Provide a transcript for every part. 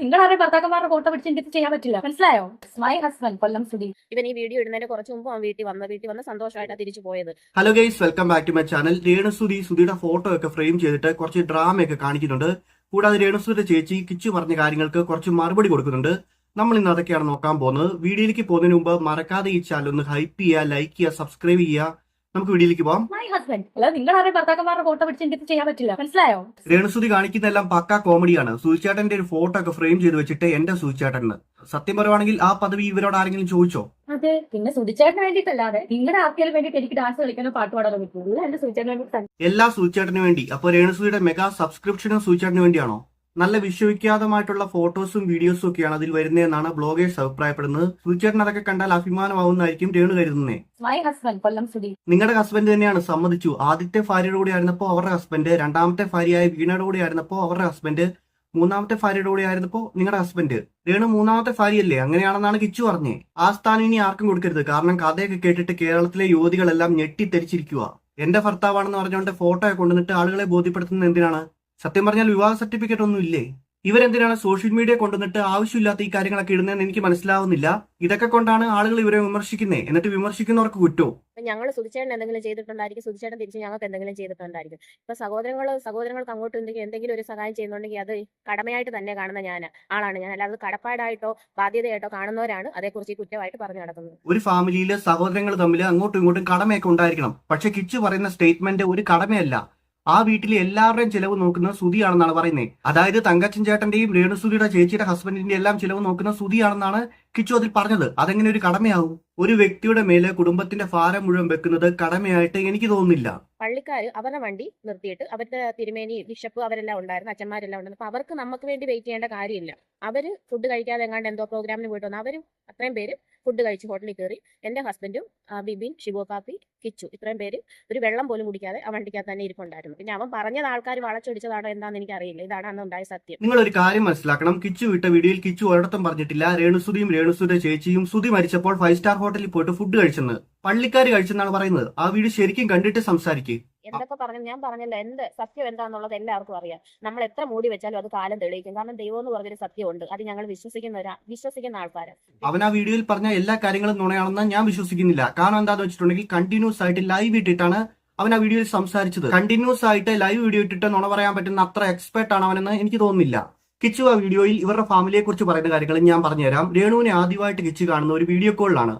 നിങ്ങളാരെ ഭർത്താക്കന്മാരുടെ ഫോട്ടോ പിടിച്ച് എനിക്ക് ചെയ്യാൻ പറ്റില്ല, മനസ്സിലായോ? My husband Kollam Sudhi. ഇവൻ ഈ വീഡിയോ ഇടുന്നതിന്റെ കുറച്ച് മുമ്പ് അവൻ വീട്ടിൽ വന്ന് സന്തോഷമായിട്ടാണ് തിരിച്ചു പോയത്. Hello guys, welcome back to my channel. സുധിയുടെ ഫോട്ടോ ഒക്കെ ഫ്രെയിം ചെയ്തിട്ട് കുറച്ച് ഡ്രാമയൊക്കെ കാണിക്കുന്നുണ്ട്. കൂടാതെ രേണുസുധിയുടെ ചേച്ചി കിച്ചു പറഞ്ഞ കാര്യങ്ങൾക്ക് കുറച്ച് മറുപടി കൊടുക്കുന്നുണ്ട്. നമ്മൾ ഇന്ന് അതൊക്കെയാണ് നോക്കാൻ പോകുന്നത്. വീഡിയോയിലേക്ക് പോകുന്നതിന് മുമ്പ് മറക്കാതെ ഈ ചാനൽ ഒന്ന് ഹൈപ്പ് ചെയ്യുക, ലൈക്ക് ചെയ്യുക, സബ്സ്ക്രൈബ് ചെയ്യുക. നമുക്ക് വീഡിയോയിലേക്ക് പോകാം. മൈ ഹസ്ബൻഡ് അല്ല, നിങ്ങളാരെ ഭർത്താക്കന്മാരുടെ ഫോട്ടോ പിടിച്ച് എനിക്ക് ചെയ്യാൻ പറ്റില്ല, മനസ്സിലായോ? രേണുസുധി കാണിക്കുന്നതെല്ലാം പക്കാ കോമഡിയാണ്. സൂചിച്ചേട്ടന്റെ ഒരു ഫോട്ടോ ഒക്കെ ഫ്രെയിം ചെയ്ത് വെച്ചിട്ട് എന്റെ സൂചിച്ചേട്ടന് സത്യം പറയുവാണെങ്കിൽ ആ പദവി ഇവരോട് ആരെങ്കിലും ചോദിച്ചോ? അതെ, പിന്നെ സുധിച്ചേട്ടന് വേണ്ടിയിട്ടല്ലാതെ നിങ്ങളുടെ ആർക്കെങ്കിലും വേണ്ടിയിട്ട് എനിക്ക് ഡാൻസ് കളിക്കാനോ പാട്ട് പാടാനോ പറ്റുള്ളൂ. എന്റെ സുധിച്ചേട്ടന് വേണ്ടി എല്ലാ സൂചിച്ചേട്ടന് വേണ്ടി. അപ്പൊ രേണുസുധിയുടെ മെഗാ സബ്സ്ക്രിപ്ഷനും സൂചിച്ചേട്ടന് വേണ്ടിയാണോ? നല്ല വിശ്വവിഖ്യാതമായിട്ടുള്ള ഫോട്ടോസും വീഡിയോസും ഒക്കെയാണ് അതിൽ വരുന്നതെന്നാണ് ബ്ലോഗേഴ്സ് അഭിപ്രായപ്പെടുന്നത്. സൂചിച്ചേട്ടൻ അതൊക്കെ കണ്ടാൽ അഭിമാനമാവുന്നതായിരിക്കും രേണു കരുതുന്നേ. My husband Kollam Sudhi. നിങ്ങളുടെ ഹസ്ബൻഡ് തന്നെയാണ്, സമ്മതിച്ചു. ആദ്യത്തെ ഭാര്യയുടെ കൂടെ ആയിരുന്നപ്പോ അവരുടെ ഹസ്ബൻഡ്, രണ്ടാമത്തെ ഭാര്യയായ വീണയുടെ കൂടെ ആയിരുന്നപ്പോ അവരുടെ ഹസ്ബൻഡ്, മൂന്നാമത്തെ ഭാര്യയുടെ കൂടെ ആയിരുന്നപ്പോ നിങ്ങളുടെ ഹസ്ബൻഡ്. രേണു മൂന്നാമത്തെ ഭാര്യയല്ലേ? അങ്ങനെയാണെന്നാണ് കിച്ചു പറഞ്ഞേ. ആ സ്ഥാനം ഇനി ആർക്കും കൊടുക്കരുത്. കാരണം കഥയൊക്കെ കേട്ടിട്ട് കേരളത്തിലെ യുവതികളെല്ലാം ഞെട്ടിത്തെരിച്ചിരിക്കുക. എന്റെ ഭർത്താവാണെന്ന് പറഞ്ഞുകൊണ്ട് ഫോട്ടോ കൊണ്ടുവന്നിട്ട് ആളുകളെ ബോധ്യപ്പെടുത്തുന്നത് എന്തിനാണ്? സത്യം പറഞ്ഞാൽ വിവാഹ സർട്ടിഫിക്കറ്റ് ഒന്നും ഇല്ലേ? ഇവരെന്തിനാണ് സോഷ്യൽ മീഡിയ കൊണ്ടുവന്നിട്ട് ആവശ്യമില്ലാത്ത ഈ കാര്യങ്ങളൊക്കെ ഇടുന്നതെന്ന് എനിക്ക് മനസ്സിലാവുന്നില്ല. ഇതൊക്കെ കൊണ്ടാണ് ആളുകൾ ഇവരെ വിമർശിക്കുന്നത്. എന്നിട്ട് വിമർശിക്കുന്നവർക്ക് കുറ്റോ? ഞങ്ങൾ സുധിച്ചേട്ടൻ എന്തെങ്കിലും ചെയ്തിട്ടുണ്ടായിരിക്കും, സുധിച്ചേട്ടൻ തിരിച്ച് ഞങ്ങൾക്ക് എന്തെങ്കിലും ചെയ്തിട്ടുണ്ടായിരിക്കും. ഇപ്പൊ സഹോദരങ്ങൾക്ക് അങ്ങോട്ടും എന്തെങ്കിലും ഒരു സഹായം ചെയ്യുന്നുണ്ടെങ്കിൽ അത് കടമയായിട്ട് തന്നെ കാണുന്ന ആളാണ് ഞാൻ. അല്ലാതെ കടപ്പാടായിട്ടോ ബാധ്യതയായിട്ടോ കാണുന്നവരാണ് അതേക്കുറിച്ച് ഈ കുറ്റമായിട്ട് പറഞ്ഞു നടക്കുന്നത്. ഒരു ഫാമിലിയിലെ സഹോദരങ്ങൾ തമ്മിൽ അങ്ങോട്ടും ഇങ്ങോട്ടും കടമയൊക്കെ ഉണ്ടായിരിക്കണം. പക്ഷെ കിച്ചു പറയുന്ന സ്റ്റേറ്റ്മെന്റ് ഒരു കടമയല്ല. ആ വീട്ടിലെ എല്ലാവരുടെയും ചിലവ് നോക്കുന്നത് സുധിയാണെന്നാണ് പറയുന്നത്. അതായത് തങ്കച്ചൻ ചേട്ടന്റെയും രേണുസുധിയുടെ ചേച്ചിയുടെ ഹസ്ബൻഡിന്റെ എല്ലാം ചിലവ് നോക്കുന്ന സുധിയാണെന്നാണ് കിച്ചു അതിൽ പറഞ്ഞത്. അതെങ്ങനെ ഒരു കടമയാവും? ഒരു വ്യക്തിയുടെ മേലെ കുടുംബത്തിന്റെ ഭാരം മുഴുവൻ വെക്കുന്നത് കടമയായിട്ട് എനിക്ക് തോന്നുന്നില്ല. പള്ളിക്കാര് അവരുടെ വണ്ടി നിർത്തിയിട്ട് അവരുടെ തിരുമേനി ബിഷപ്പ് അവരെല്ലാം ഉണ്ടായിരുന്നു, അച്ഛന്മാരെല്ലാം ഉണ്ടായിരുന്നു. അപ്പൊ അവർക്ക് നമുക്ക് വേണ്ടി വെയിറ്റ് ചെയ്യേണ്ട കാര്യമില്ല. അവര് ഫുഡ് കഴിക്കാതെ എങ്ങാണ്ട് എന്തോ പ്രോഗ്രാമിന് പോയിട്ട് വന്നു. അവരും അത്രയും പേര് ഫുഡ് കഴിച്ച് ഹോട്ടലിൽ കയറി. എന്റെ ഹസ്ബൻഡും ബിബിൻ, ഷിബു കാപ്പി, കിച്ചു ഇത്രയും പേര് ഒരു വെള്ളം പോലും കുടിക്കാതെ ആ വണ്ടിക്കകത്ത് തന്നെ ഇരിപ്പുണ്ടായിരുന്നു. പിന്നെ അവൻ പറഞ്ഞത് ആൾക്കാർ വളച്ചൊടിച്ചതാണോ എന്താണെന്ന് എനിക്കറിയില്ല. ഇതാണ് അന്ന് ഉണ്ടായ സത്യം. നിങ്ങൾ ഒരു കാര്യം മനസ്സിലാക്കണം. കിച്ചു വിട്ട വീഡിയോയിൽ കിച്ചു ഒരിടത്തും പറഞ്ഞിട്ടില്ല രേണുസുധിയും രേണുസുധിയുടെ ചേച്ചിയും സുധി മരിച്ചപ്പോൾ 5 സ്റ്റാർ ഹോട്ടലിൽ പോയിട്ട് ഫുഡ് കഴിച്ചെന്ന്. പള്ളിക്കാർ കഴിച്ചെന്നാണ് പറയുന്നത്. ആ വീഡിയോ ശരിക്കും കണ്ടിട്ട് സംസാരിക്കും. എന്തൊക്കെ പറഞ്ഞു ഞാൻ പറഞ്ഞല്ലോ, എന്ത് സത്യം എന്താന്നുള്ളത് എല്ലാവർക്കും അറിയാം. നമ്മൾ എത്ര മൂടി വെച്ചാലും അത് കാലം തെളിയിക്കും. കാരണം ദൈവം എന്ന് പറഞ്ഞൊരു സത്യമുണ്ട്. അത് ഞങ്ങൾ വിശ്വസിക്കുന്ന ആൾക്കാരാണ്. അവൻ ആ വീഡിയോയിൽ പറഞ്ഞ എല്ലാ കാര്യങ്ങളും നുണയാണെന്ന് ഞാൻ വിശ്വസിക്കുന്നില്ല. കാരണം എന്താന്ന് വെച്ചിട്ടുണ്ടെങ്കിൽ കണ്ടിന്യൂസ് ആയിട്ട് ലൈവ് ഇട്ടിട്ടാണ് അവൻ ആ വീഡിയോയിൽ സംസാരിച്ചത്. കണ്ടിന്യൂസ് ആയിട്ട് ലൈവ് വീഡിയോ ഇട്ടിട്ട് നുണ പറയാൻ പറ്റുന്ന അത്ര എക്സ്പെർട്ട് ആണ് അവനെന്ന് എനിക്ക് തോന്നുന്നില്ല. കിച്ചു ആ വീഡിയോയിൽ ഇവരുടെ ഫാമിലിയെ കുറിച്ച് പറയുന്ന കാര്യങ്ങൾ ഞാൻ പറഞ്ഞുതരാം. രേണുവിനെ ആദ്യമായിട്ട് കിച്ചു കാണുന്ന ഒരു വീഡിയോ കോളിലാണ്.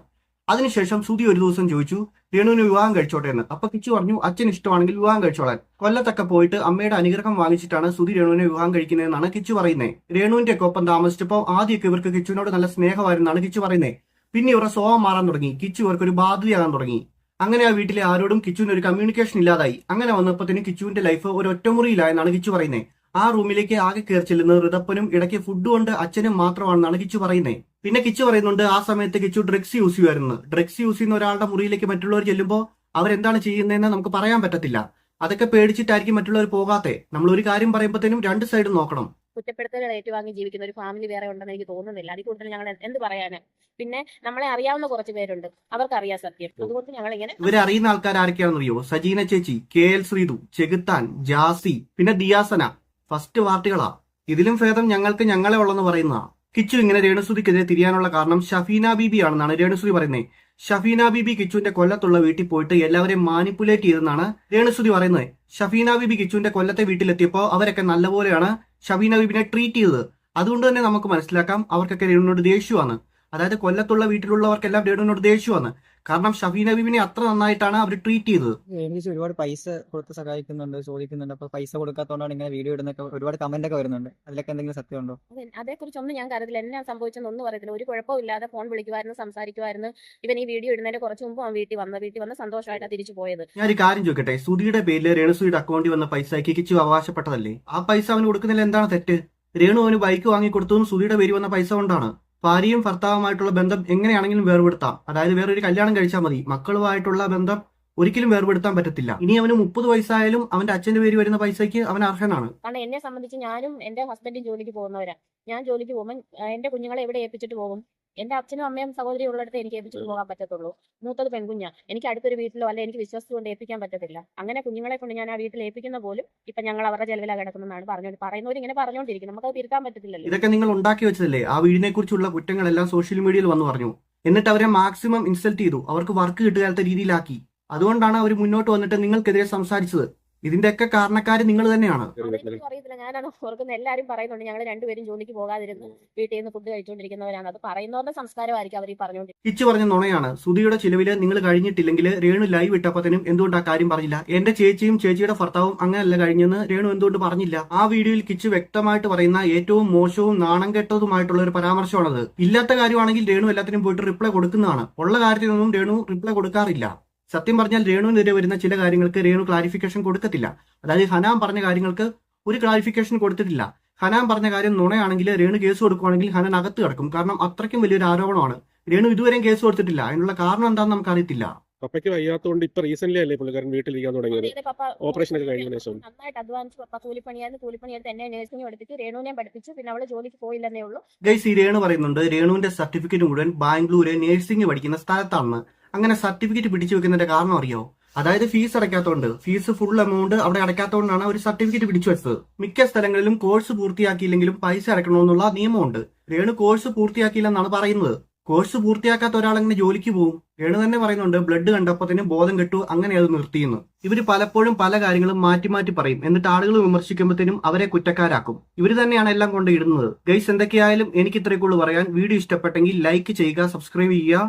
അതിനുശേഷം സുധി ഒരു ദിവസം ചോദിച്ചു രേണുവിന് വിവാഹം കഴിച്ചോട്ടെ എന്ന്. അപ്പൊ കിച്ചു പറഞ്ഞു അച്ഛൻ ഇഷ്ടമാണെങ്കിൽ വിവാഹം കഴിച്ചോളാൻ. കൊല്ലത്തൊക്കെ പോയിട്ട് അമ്മയുടെ അനുഗ്രഹം വാങ്ങിച്ചിട്ടാണ് സുധി രേണുവിനെ വിവാഹം കഴിക്കുന്നതെന്നാണ് കിച്ചു പറയുന്നത്. രേണുവിന്റെ ഒക്കെ ഒപ്പം താമസിച്ചപ്പോൾ ആദ്യമൊക്കെ ഇവർക്ക് കിച്ചുവിനോട് നല്ല സ്നേഹമായിരുന്നാണ് കിച്ചു പറയുന്നത്. പിന്നെ ഇവരുടെ സ്വഭാവം മാറാൻ തുടങ്ങി. കിച്ചു ഇവർക്കൊരു ബാധ്യതയാകാൻ തുടങ്ങി. അങ്ങനെ ആ വീട്ടിലെ ആരോടും കിച്ചുവിന് ഒരു കമ്മ്യൂണിക്കേഷൻ ഇല്ലാതായി. അങ്ങനെ വന്നപ്പോഴത്തേനും കിച്ചുവിന്റെ ലൈഫ് ഒരു ഒറ്റമുറിയിലായെന്നാണ് കിച്ചു പറയുന്നത്. ആ റൂമിലേക്ക് ആകെ കയറി ചെല്ലുന്നത് ഋതപ്പനും ഇടയ്ക്ക് ഫുഡ് കൊണ്ട് അച്ഛനും മാത്രമാണെന്നാണ് കിച്ചു പറയുന്നത്. പിന്നെ കിച്ചു പറയുന്നുണ്ട് ആ സമയത്ത് കിച്ചു ഡ്രഗ്സ് യൂസ് ചെയ്യുമായിരുന്നു. ഡ്രഗ്സ് യൂസ് ചെയ്യുന്ന ഒരാളുടെ മുറിയിലേക്ക് മറ്റുള്ളവർ ചെല്ലുമ്പോൾ അവരെന്താണ് ചെയ്യുന്നതെന്ന് നമുക്ക് പറയാൻ പറ്റത്തില്ല. അതൊക്കെ പേടിച്ചിട്ടായിരിക്കും മറ്റുള്ളവർ പോകാത്തെ. നമ്മൾ ഒരു കാര്യം പറയുമ്പോഴത്തേനും രണ്ട് സൈഡും നോക്കണം. കുറ്റപ്പെടുത്തലുകൾ ഏറ്റുവാങ്ങി ജീവിക്കുന്ന ഒരു ഫാമിലി വേറെ ഉണ്ടെന്ന് എനിക്ക് തോന്നുന്നില്ല. അതിൽ കൂടുതൽ ഞങ്ങൾ എന്ത് പറയാന്? പിന്നെ നമ്മളെ അറിയാവുന്ന കുറച്ച് പേരുണ്ട്, അവർക്കറിയാം സത്യം. അതുകൊണ്ട് ഞങ്ങൾ ഇങ്ങനെ ഇവരെ അറിയുന്ന ആൾക്കാർ ആരൊക്കെയാണെന്നറിയോ? സജീന ചേച്ചി, KL ശ്രീതു, ചെകുത്താൻ, ജാസി, പിന്നെ ദിയാസന. ഫസ്റ്റ് പാർട്ടികളാ. ഇതിലും ഭേദം ഞങ്ങൾക്ക് ഞങ്ങളെ ഉള്ളെന്ന് പറയുന്നതാ. കിച്ചു ഇങ്ങനെ രേണുസുധിക്കെതിരെ തിരിയാനുള്ള കാരണം ഷഫീന ബീബി ആണെന്നാണ് രേണുസുധി പറയുന്നത്. ഷഫീന ബീബി കിച്ചുവിന്റെ കൊല്ലത്തുള്ള വീട്ടിൽ പോയിട്ട് എല്ലാവരെയും മാനിപ്പുലേറ്റ് ചെയ്തെന്നാണ് രേണുസുധി പറയുന്നത്. ഷഫീന ബീബി കിച്ചുവിന്റെ കൊല്ലത്തെ വീട്ടിലെത്തിയപ്പോൾ അവരൊക്കെ നല്ലപോലെയാണ് ഷഫീന ബീബിനെ ട്രീറ്റ് ചെയ്തത്. അതുകൊണ്ട് തന്നെ നമുക്ക് മനസ്സിലാക്കാം അവർക്കൊക്കെ രേണുവിനോട് ദേഷ്യമാണ്. അതായത് കൊല്ലത്തുള്ള വീട്ടിലുള്ളവർക്കെല്ലാം രേണുവിനോട് ദേഷ്യമാണ്. കാരണം ഷഫീന ബീബിനെ അത്ര നന്നായിട്ടാണ് അവർ ട്രീറ്റ് ചെയ്തത്. എനിക്ക് ഒരുപാട് പൈസ കൊടുത്ത് സഹായിക്കുന്നുണ്ട്, ചോദിക്കുന്നുണ്ട്. അപ്പൊ പൈസ കൊടുക്കാത്തതുകൊണ്ടാണ് ഇങ്ങനെ വീഡിയോ ഇടുന്നൊക്കെ ഒരുപാട് കമന്റ് ഒക്കെ വരുന്നുണ്ട്. അതിലൊക്കെ എന്തെങ്കിലും സത്യമുണ്ടോ? അതേക്കുറിച്ചൊന്നും ഞാൻ കരുതില്ല. എന്നാ സംഭവിച്ചെന്ന് ഒന്നും അറിയത്തില്ല. ഒരു കുഴപ്പമില്ലാതെ ഫോൺ വിളിക്കുമായിരുന്നു, സംസാരിക്കുമായിരുന്നു. ഇവൻ ഈ വീഡിയോ ഇടുന്നതിന്റെ കുറച്ച് മുമ്പ് അവൻ വീട്ടിൽ വന്ന് സന്തോഷമായിട്ടാണ് തിരിച്ചു പോയത്. ഞാൻ ഒരു കാര്യം ചോദിക്കട്ടെ, സുധിയുടെ പേരിൽ രേണുസുധിയുടെ അക്കൗണ്ടിൽ വന്ന പൈസ കിച്ചു അവകാശപ്പെട്ടതല്ലേ? ആ പൈസ അവന് കൊടുക്കുന്നതിൽ എന്താണ് തെറ്റ്? രേണു അവന് ബൈക്ക് വാങ്ങി കൊടുത്തതും സുധിയുടെ പേരിൽ വന്ന പൈസ കൊണ്ടാണ്. ഭാര്യയും ഭർത്താവുമായിട്ടുള്ള ബന്ധം എങ്ങനെയാണെങ്കിലും വേർപെടുത്താം. അതായത് വേറൊരു കല്യാണം കഴിച്ചാൽ മതി. മക്കളുമായിട്ടുള്ള ബന്ധം ഒരിക്കലും വേർപെടുത്താൻ പറ്റത്തില്ല. ഇനി അവന് 30 വയസ്സായാലും അവന്റെ അച്ഛന്റെ പേര് വരുന്ന പൈസയ്ക്ക് അവൻ അർഹനാണ്. കാരണം എന്നെ സംബന്ധിച്ച് ഞാനും എന്റെ ഹസ്ബൻഡും ജോലിക്ക് പോകുന്നവരാ. ഞാൻ ജോലിക്ക് പോകുമ്പോൾ എന്റെ കുഞ്ഞുങ്ങളെ എവിടെ ഏൽപ്പിച്ചിട്ട് പോകും? എന്റെ അച്ഛനും അമ്മയും സഹോദരിയും ഉള്ളിടത്ത് എനിക്ക് ഏൽപ്പിച്ചു പോകാൻ പറ്റത്തുള്ളൂ. മൂത്തത് പെൺകുഞ്ഞാ. എനിക്ക് അടുത്തൊരു വീട്ടിലോ അല്ലെ എനിക്ക് വിശ്വസിച്ചുകൊണ്ട് ഏൽപ്പിക്കാൻ പറ്റത്തില്ല. അങ്ങനെ കുഞ്ഞുങ്ങളെ കൊണ്ട് ഞാൻ ആ വീട്ടിൽ ഏൽപ്പിക്കുന്ന പോലും ഇപ്പൊ ഞങ്ങൾ അവരുടെ ചെലവിലാണ് കിടക്കുന്നതാണ് പറയുന്നവർ ഇങ്ങനെ പറഞ്ഞുകൊണ്ടിരിക്കും. നമുക്കത് തിരുത്താൻ പറ്റത്തില്ലല്ലോ. ഇതൊക്കെ നിങ്ങൾ ഉണ്ടാക്കി വെച്ചതല്ലേ? ആ വീടിനെ കുറിച്ചുള്ള കുറ്റങ്ങളെല്ലാം സോഷ്യൽ മീഡിയയിൽ വന്നു പറഞ്ഞു. എന്നിട്ട് അവരെ മാക്സിമം ഇൻസൾട്ട് ചെയ്തു, അവർക്ക് വർക്ക് കിട്ടുകാത്ത രീതിയിലാക്കി. അതുകൊണ്ടാണ് അവർ മുന്നോട്ട് വന്നിട്ട് നിങ്ങൾക്കെതിരെ സംസാരിച്ചത്. ഇതിന്റെയൊക്കെ കാരണക്കാര് നിങ്ങൾ തന്നെയാണ്. അതെനിക്കും അറിയത്തില്ല. ഞാനാണ് ഓർക്കുന്നത്. എല്ലാവരും പറയുന്നുണ്ട് ഞങ്ങൾ രണ്ടുപേരും ജോലിക്ക് പോകാതിരുന്ന് വീട്ടിൽ നിന്ന് ഫുഡ് കഴിച്ചുകൊണ്ടിരിക്കുന്നവരാണ്. അത് പറയുന്നവരുടെ സംസ്കാരമായിരിക്കും അവർ ഈ പറഞ്ഞുകൊണ്ടിരിക്കുന്നത്. കിച്ചു പറഞ്ഞ നുണയാണ്. സുധിയുടെ ചിലവില് നിങ്ങൾ കഴിഞ്ഞിട്ടില്ലെങ്കിൽ രേണു ലൈവ് ഇട്ടപ്പത്തിനും എന്തുകൊണ്ട് ആ കാര്യം പറഞ്ഞില്ല? എന്റെ ചേച്ചിയും ചേച്ചിയുടെ ഭർത്താവും അങ്ങനെയല്ല കഴിഞ്ഞെന്ന് രേണു എന്തുകൊണ്ട് പറഞ്ഞില്ല? ആ വീഡിയോയിൽ കിച്ചു വ്യക്തമായിട്ട് പറയുന്ന ഏറ്റവും മോശവും നാണം കെട്ടതുമായിട്ടുള്ള ഒരു പരാമർശമാണത്. ഇല്ലാത്ത കാര്യമാണെങ്കിൽ രേണു എല്ലാത്തിനും പോയിട്ട് റിപ്ലൈ കൊടുക്കുന്നതാണ്. ഉള്ള കാര്യത്തിനൊന്നും രേണു റിപ്ലൈ കൊടുക്കാറില്ല. സത്യം പറഞ്ഞാൽ രേണുവിനെതിരെ വരുന്ന ചില കാര്യങ്ങൾക്ക് രേണു ക്ലാരിഫിക്കേഷൻ കൊടുക്കത്തില്ല. അതായത് ഹനാൻ പറഞ്ഞ കാര്യങ്ങൾക്ക് ഒരു ക്ലാരിഫിക്കേഷൻ കൊടുത്തിട്ടില്ല. ഹനാൻ പറഞ്ഞ കാര്യം നുണയാണെങ്കിൽ രേണു കേസ് കൊടുക്കുകയാണെങ്കിൽ ഹനാൻ അകത്ത് കിടക്കും. കാരണം അത്രയ്ക്കും വലിയൊരു ആരോപണമാണ്. രേണു ഇതുവരെയും കേസ് കൊടുത്തിട്ടില്ല. അതിനുള്ള കാരണം എന്താണെന്ന് നമുക്കറിയത്തില്ല. പപ്പയ്ക്ക് വയ്യാത്തതുകൊണ്ട് ഇപ്പൊ റീസെന്റ് അല്ലേ പുള്ളിക്കാരൻ വീട്ടിലിരിക്കാൻ തുടങ്ങിയത്? അതായത് പപ്പ ഓപ്പറേഷൻ ഒക്കെ കഴിഞ്ഞ ശേഷം നന്നായിട്ട് അഡ്വാൻസ് പപ്പ കൂലിപ്പണിയായിരുന്നു എന്നെ നഴ്സിംഗ് പഠിപ്പിച്ചു, രേണുവിനെ പഠിപ്പിച്ചു. പിന്നെ അവള് ജോലിക്ക് പോയില്ലെന്നേ ഉള്ളൂ. ഗൈസ്, ഈ രേണു പറയുന്നുണ്ട് രേണുവിന്റെ സർട്ടിഫിക്കറ്റ് മുഴുവൻ ബാംഗ്ലൂര് നഴ്സിംഗ് പഠിക്കുന്ന സ്ഥലത്താണെന്ന്. അങ്ങനെ സർട്ടിഫിക്കറ്റ് പിടിച്ചു വെക്കുന്നതിന്റെ കാരണം അറിയോ? അതായത് ഫീസ് അടയ്ക്കാത്തതുകൊണ്ട്, ഫീസ് ഫുൾ എമൗണ്ട് അവിടെ അടയ്ക്കാത്തതുകൊണ്ടാണ് ഒരു സർട്ടിഫിക്കറ്റ് പിടിച്ചു വെച്ചത്. മിക്ക സ്ഥലങ്ങളിലും കോഴ്സ് പൂർത്തിയാക്കിയില്ലെങ്കിലും പൈസ അടയ്ക്കണമെന്നുള്ള നിയമമുണ്ട്. രേണു കോഴ്സ് പൂർത്തിയാക്കിയില്ലെന്നാണ് പറയുന്നത്. കോഴ്സ് പൂർത്തിയാക്കാത്ത ഒരാൾ എങ്ങനെ ജോലിക്ക് പോകും? രേണു തന്നെ പറയുന്നുണ്ട് ബ്ലഡ് കണ്ടപ്പത്തിന് ബോധം കെട്ടു, അങ്ങനെ അത് നിർത്തിയെന്ന്. ഇവര് പലപ്പോഴും പല കാര്യങ്ങളും മാറ്റി മാറ്റി പറയും. എന്നിട്ട് ആളുകൾ വിമർശിക്കുമ്പോഴത്തേനും അവരെ കുറ്റക്കാരാക്കും. ഇവര് തന്നെയാണ് എല്ലാം കൊണ്ട് ഇടുന്നത്. ഗൈസ്, എന്തൊക്കെയായാലും എനിക്ക് ഇത്രയൊക്കെ പറയാൻ. വീഡിയോ ഇഷ്ടപ്പെട്ടെങ്കിൽ ലൈക്ക് ചെയ്യുക, സബ്സ്ക്രൈബ് ചെയ്യുക.